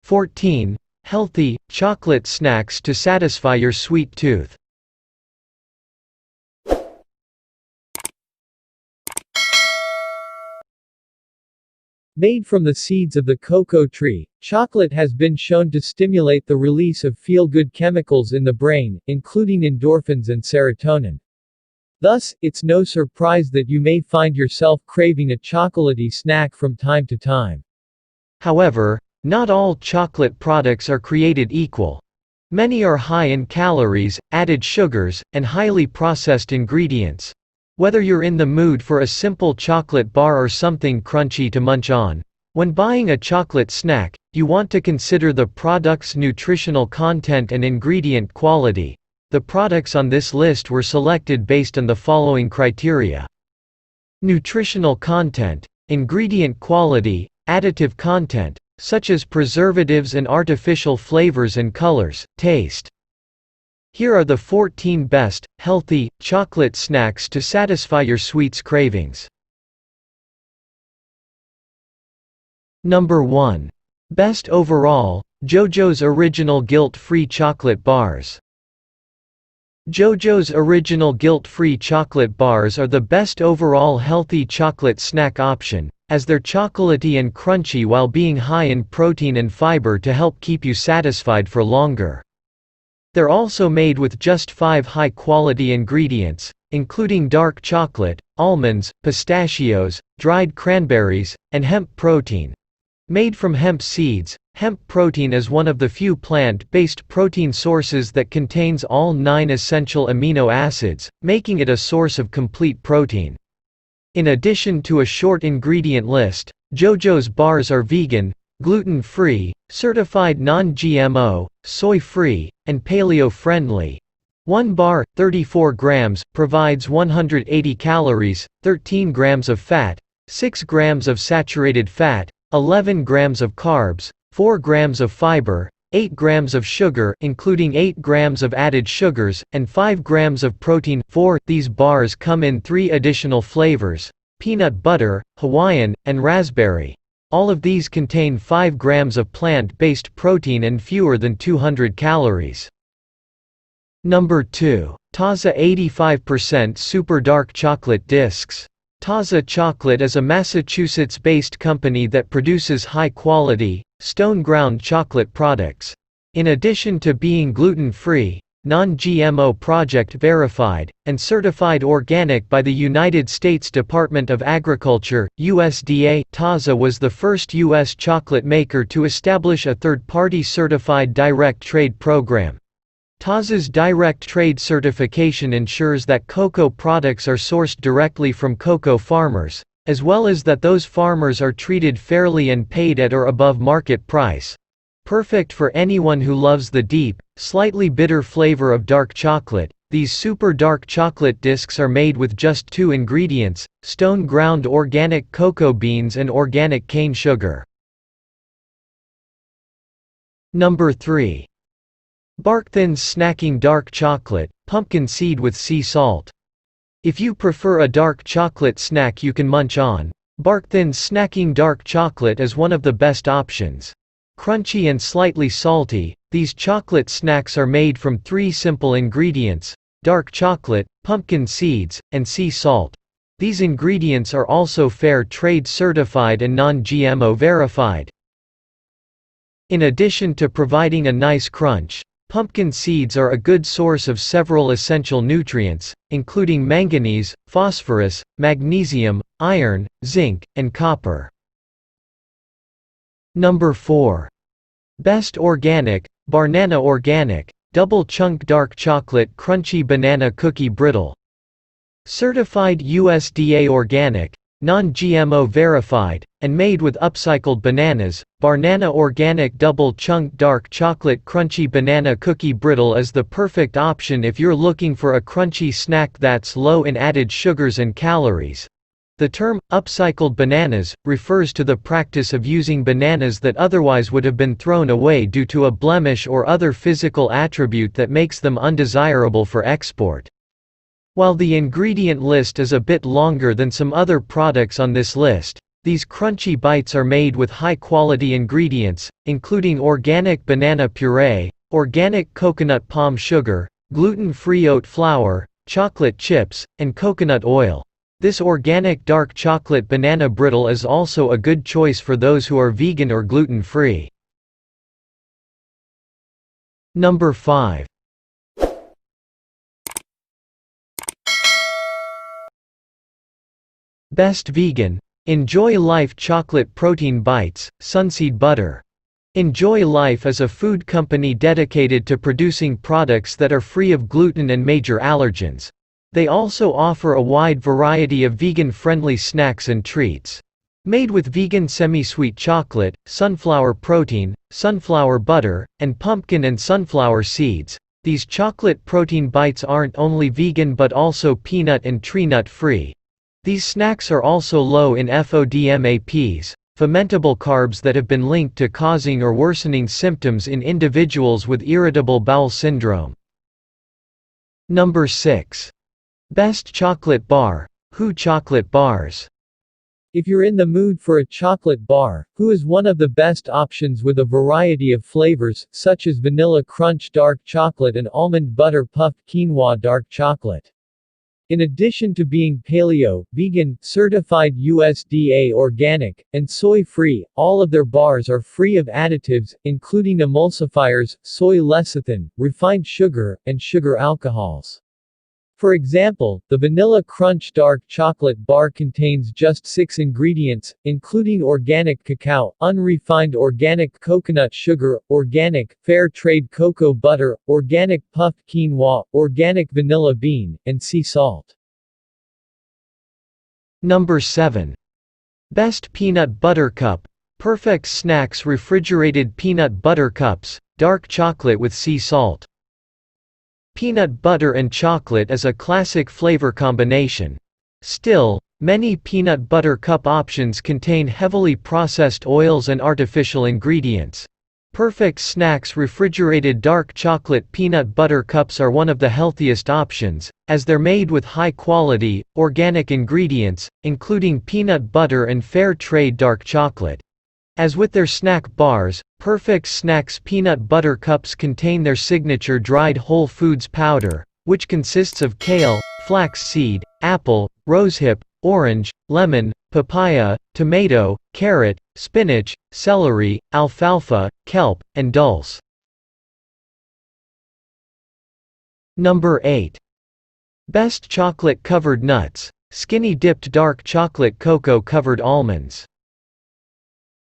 14. Healthy, chocolate snacks to satisfy your sweet tooth. Made from the seeds of the cocoa tree, chocolate has been shown to stimulate the release of feel-good chemicals in the brain, including endorphins and serotonin. Thus, it's no surprise that you may find yourself craving a chocolatey snack from time to time. However, not all chocolate products are created equal. Many are high in calories, added sugars, and highly processed ingredients. Whether you're in the mood for a simple chocolate bar or something crunchy to munch on, when buying a chocolate snack, you want to consider the product's nutritional content and ingredient quality. The products on this list were selected based on the following criteria: nutritional content, ingredient quality, additive content, such as preservatives and artificial flavors and colors, taste. Here are the 14 best, healthy, chocolate snacks to satisfy your sweets cravings. Number 1. Best overall, Jojo's Original Guilt-Free Chocolate Bars. Jojo's Original Guilt-Free Chocolate Bars are the best overall healthy chocolate snack option, as they're chocolatey and crunchy while being high in protein and fiber to help keep you satisfied for longer. They're also made with just 5 high-quality ingredients, including dark chocolate, almonds, pistachios, dried cranberries, and hemp protein. Made from hemp seeds, hemp protein is one of the few plant-based protein sources that contains all 9 essential amino acids, making it a source of complete protein. In addition to a short ingredient list, Jojo's bars are vegan, gluten-free, certified non-GMO, soy-free, and paleo-friendly. 1 bar, 34 grams, provides 180 calories, 13 grams of fat, 6 grams of saturated fat, 11 grams of carbs, 4 grams of fiber, 8 grams of sugar including 8 grams of added sugars, and 5 grams of protein. 4. These bars come in 3 additional flavors: peanut butter, Hawaiian, and raspberry. All of these contain 5 grams of plant-based protein and fewer than 200 calories. Number 2. Taza 85% Super Dark Chocolate Discs. Taza Chocolate is a Massachusetts-based company that produces high-quality, stone-ground chocolate products. In addition to being gluten-free, non-GMO project verified, and certified organic by the United States Department of Agriculture, USDA, Taza was the first U.S. chocolate maker to establish a third-party certified direct trade program. Taza's direct trade certification ensures that cocoa products are sourced directly from cocoa farmers, as well as that those farmers are treated fairly and paid at or above market price. Perfect for anyone who loves the deep, slightly bitter flavor of dark chocolate. These super dark chocolate discs are made with just 2 ingredients: stone-ground organic cocoa beans and organic cane sugar. Number 3. Barkthin's Snacking Dark Chocolate, Pumpkin Seed with Sea Salt. If you prefer a dark chocolate snack you can munch on, Barkthin's Snacking Dark Chocolate is one of the best options. Crunchy and slightly salty, these chocolate snacks are made from 3 simple ingredients: dark chocolate, pumpkin seeds, and sea salt. These ingredients are also fair trade certified and non-GMO verified. In addition to providing a nice crunch, pumpkin seeds are a good source of several essential nutrients, including manganese, phosphorus, magnesium, iron, zinc, and copper. Number 4. Best Organic, Bnana Organic, Double Chunk Dark Chocolate Crunchy Banana Cookie Brittle. Certified USDA Organic, non-GMO verified, and made with upcycled bananas, Bnana Organic Double Chunk Dark Chocolate Crunchy Banana Cookie Brittle is the perfect option if you're looking for a crunchy snack that's low in added sugars and calories. The term, upcycled bananas, refers to the practice of using bananas that otherwise would have been thrown away due to a blemish or other physical attribute that makes them undesirable for export. While the ingredient list is a bit longer than some other products on this list, These crunchy bites are made with high-quality ingredients, including organic banana puree, organic coconut palm sugar, gluten-free oat flour, chocolate chips, and coconut oil. This organic dark chocolate banana brittle is also a good choice for those who are vegan or gluten-free. Number 5. Best Vegan. Enjoy Life Chocolate Protein Bites, Sunseed Butter. Enjoy Life is a food company dedicated to producing products that are free of gluten and major allergens. They also offer a wide variety of vegan-friendly snacks and treats. Made with vegan semi-sweet chocolate, sunflower protein, sunflower butter, and pumpkin and sunflower seeds, these chocolate protein bites aren't only vegan but also peanut and tree nut free. These snacks are also low in FODMAPs, fermentable carbs that have been linked to causing or worsening symptoms in individuals with irritable bowel syndrome. Number 6. Best Chocolate Bar, Who Chocolate Bars. If you're in the mood for a chocolate bar, Who is one of the best options with a variety of flavors, such as vanilla crunch dark chocolate and almond butter puffed quinoa dark chocolate. In addition to being paleo, vegan, certified USDA organic, and soy-free, all of their bars are free of additives, including emulsifiers, soy lecithin, refined sugar, and sugar alcohols. For example, the Vanilla Crunch Dark Chocolate Bar contains just 6 ingredients, including organic cacao, unrefined organic coconut sugar, organic, fair trade cocoa butter, organic puffed quinoa, organic vanilla bean, and sea salt. Number 7. Best Peanut Butter Cup, Perfect Snacks Refrigerated Peanut Butter Cups, Dark Chocolate with Sea Salt. Peanut butter and chocolate is a classic flavor combination. Still, many peanut butter cup options contain heavily processed oils and artificial ingredients. Perfect Snacks refrigerated dark chocolate peanut butter cups are one of the healthiest options, as they're made with high-quality, organic ingredients, including peanut butter and fair trade dark chocolate. As with their snack bars, Perfect Snacks peanut butter cups contain their signature dried whole foods powder, which consists of kale, flax seed, apple, rosehip, orange, lemon, papaya, tomato, carrot, spinach, celery, alfalfa, kelp, and dulse. Number 8. Best Chocolate Covered Nuts, Skinny-Dipped Dark Chocolate Cocoa Covered Almonds.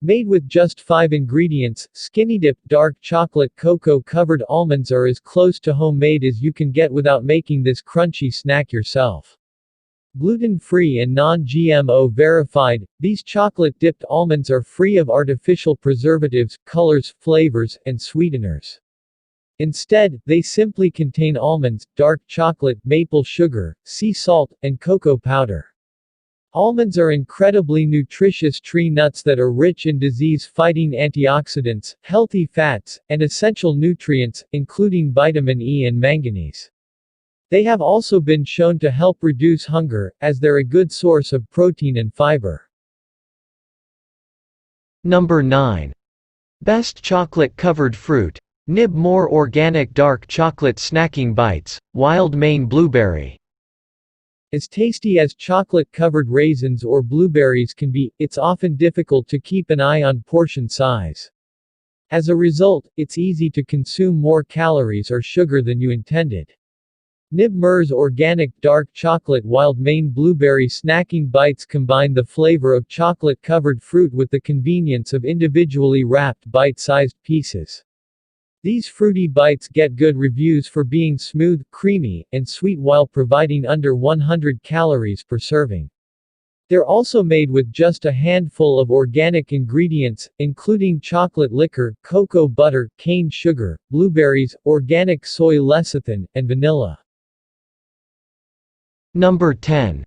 Made with just 5 ingredients, Skinnydipped dark chocolate cocoa covered almonds are as close to homemade as you can get without making this crunchy snack yourself. Gluten-free and non-GMO verified, these chocolate-dipped almonds are free of artificial preservatives, colors, flavors, and sweeteners. Instead, they simply contain almonds, dark chocolate, maple sugar, sea salt, and cocoa powder. Almonds are incredibly nutritious tree nuts that are rich in disease-fighting antioxidants, healthy fats, and essential nutrients, including vitamin E and manganese. They have also been shown to help reduce hunger, as they're a good source of protein and fiber. Number 9. Best Chocolate Covered Fruit, Nib More Organic Dark Chocolate Snacking Bites, Wild Maine Blueberry. As tasty as chocolate-covered raisins or blueberries can be, it's often difficult to keep an eye on portion size. As a result, it's easy to consume more calories or sugar than you intended. Nib Mur's Organic Dark Chocolate Wild Maine Blueberry Snacking Bites combine the flavor of chocolate-covered fruit with the convenience of individually wrapped bite-sized pieces. These fruity bites get good reviews for being smooth, creamy, and sweet while providing under 100 calories per serving. They're also made with just a handful of organic ingredients, including chocolate liquor, cocoa butter, cane sugar, blueberries, organic soy lecithin, and vanilla. Number 10.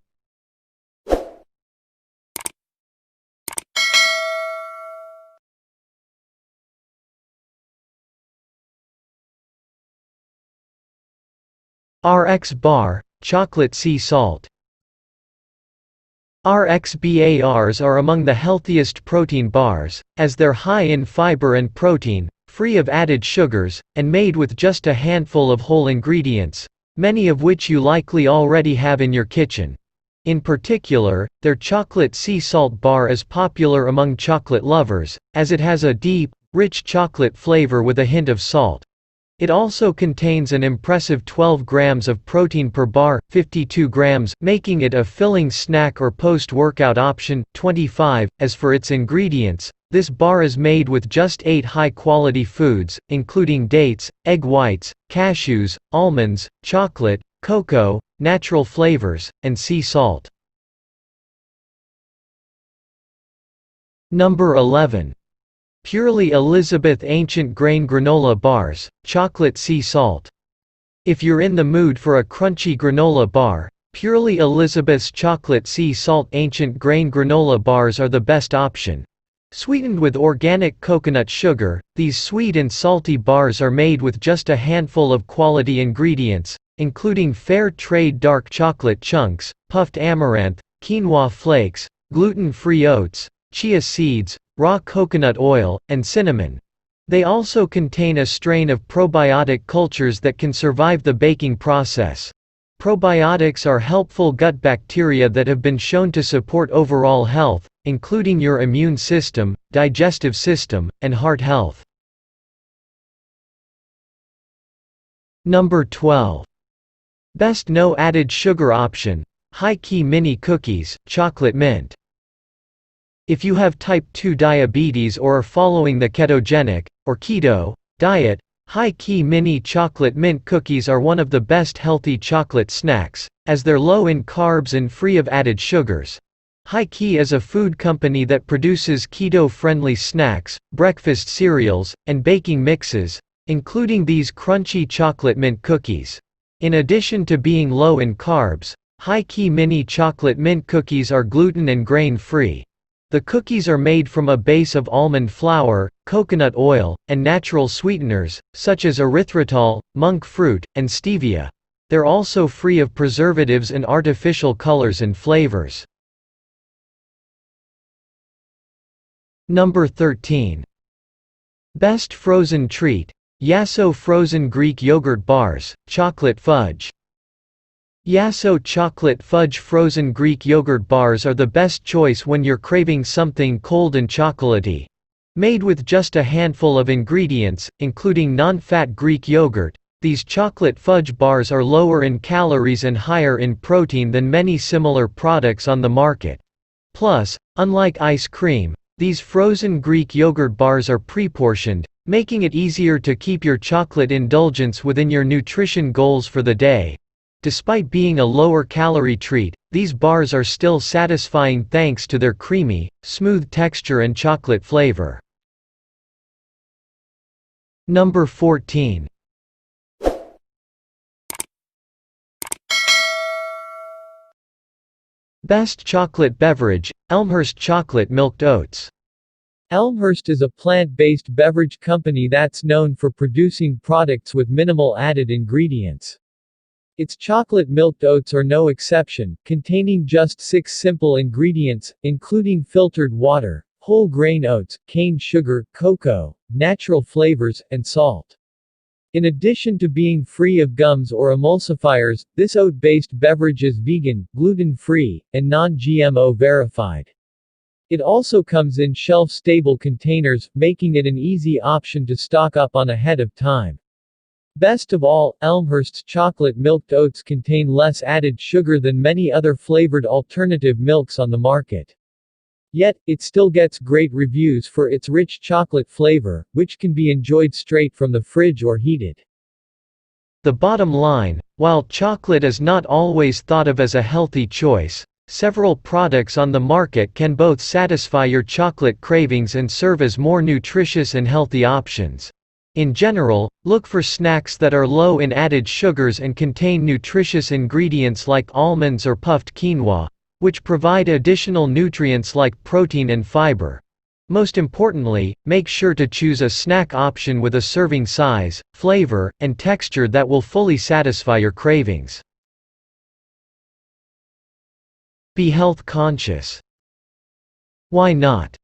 RXBAR, Chocolate Sea Salt. RXBARs are among the healthiest protein bars, as they're high in fiber and protein, free of added sugars, and made with just a handful of whole ingredients, many of which you likely already have in your kitchen. In particular, their chocolate sea salt bar is popular among chocolate lovers, as it has a deep, rich chocolate flavor with a hint of salt. It also contains an impressive 12 grams of protein per bar, 52 grams, making it a filling snack or post-workout option, 25. As for its ingredients, this bar is made with just 8 high-quality foods, including dates, egg whites, cashews, almonds, chocolate, cocoa, natural flavors, and sea salt. Number 11. Purely Elizabeth Ancient Grain Granola Bars, Chocolate Sea Salt. If you're in the mood for a crunchy granola bar, Purely Elizabeth's Chocolate Sea Salt Ancient Grain Granola Bars are the best option. Sweetened with organic coconut sugar, these sweet and salty bars are made with just a handful of quality ingredients, including fair trade dark chocolate chunks, puffed amaranth, quinoa flakes, gluten-free oats, chia seeds, raw coconut oil, and cinnamon. They also contain a strain of probiotic cultures that can survive the baking process. Probiotics are helpful gut bacteria that have been shown to support overall health, including your immune system, digestive system, and heart health. Number 12. Best no added sugar option, Highkey Mini Cookies, Chocolate Mint. If you have type 2 diabetes or are following the ketogenic, or keto, diet, Highkey Mini Chocolate Mint Cookies are one of the best healthy chocolate snacks, as they're low in carbs and free of added sugars. Highkey is a food company that produces keto-friendly snacks, breakfast cereals, and baking mixes, including these crunchy chocolate mint cookies. In addition to being low in carbs, Highkey Mini Chocolate Mint Cookies are gluten and grain-free. The cookies are made from a base of almond flour, coconut oil, and natural sweeteners, such as erythritol, monk fruit, and stevia. They're also free of preservatives and artificial colors and flavors. Number 13. Best frozen treat, Yasso Frozen Greek Yogurt Bars, Chocolate Fudge. Yasso Chocolate Fudge Frozen Greek Yogurt Bars are the best choice when you're craving something cold and chocolatey. Made with just a handful of ingredients, including non-fat Greek yogurt, these chocolate fudge bars are lower in calories and higher in protein than many similar products on the market. Plus, unlike ice cream, these frozen Greek yogurt bars are pre-portioned, making it easier to keep your chocolate indulgence within your nutrition goals for the day. Despite being a lower-calorie treat, these bars are still satisfying thanks to their creamy, smooth texture and chocolate flavor. Number 14. Best chocolate beverage, Elmhurst Chocolate Milked Oats. Elmhurst is a plant-based beverage company that's known for producing products with minimal added ingredients. Its chocolate milked oats are no exception, containing just 6 simple ingredients, including filtered water, whole grain oats, cane sugar, cocoa, natural flavors, and salt. In addition to being free of gums or emulsifiers, this oat-based beverage is vegan, gluten-free, and non-GMO verified. It also comes in shelf-stable containers, making it an easy option to stock up on ahead of time. Best of all, Elmhurst's chocolate milked oats contain less added sugar than many other flavored alternative milks on the market. Yet, it still gets great reviews for its rich chocolate flavor, which can be enjoyed straight from the fridge or heated. The bottom line, while chocolate is not always thought of as a healthy choice, several products on the market can both satisfy your chocolate cravings and serve as more nutritious and healthy options. In general, look for snacks that are low in added sugars and contain nutritious ingredients like almonds or puffed quinoa, which provide additional nutrients like protein and fiber. Most importantly, make sure to choose a snack option with a serving size, flavor, and texture that will fully satisfy your cravings. Be health conscious. Why not?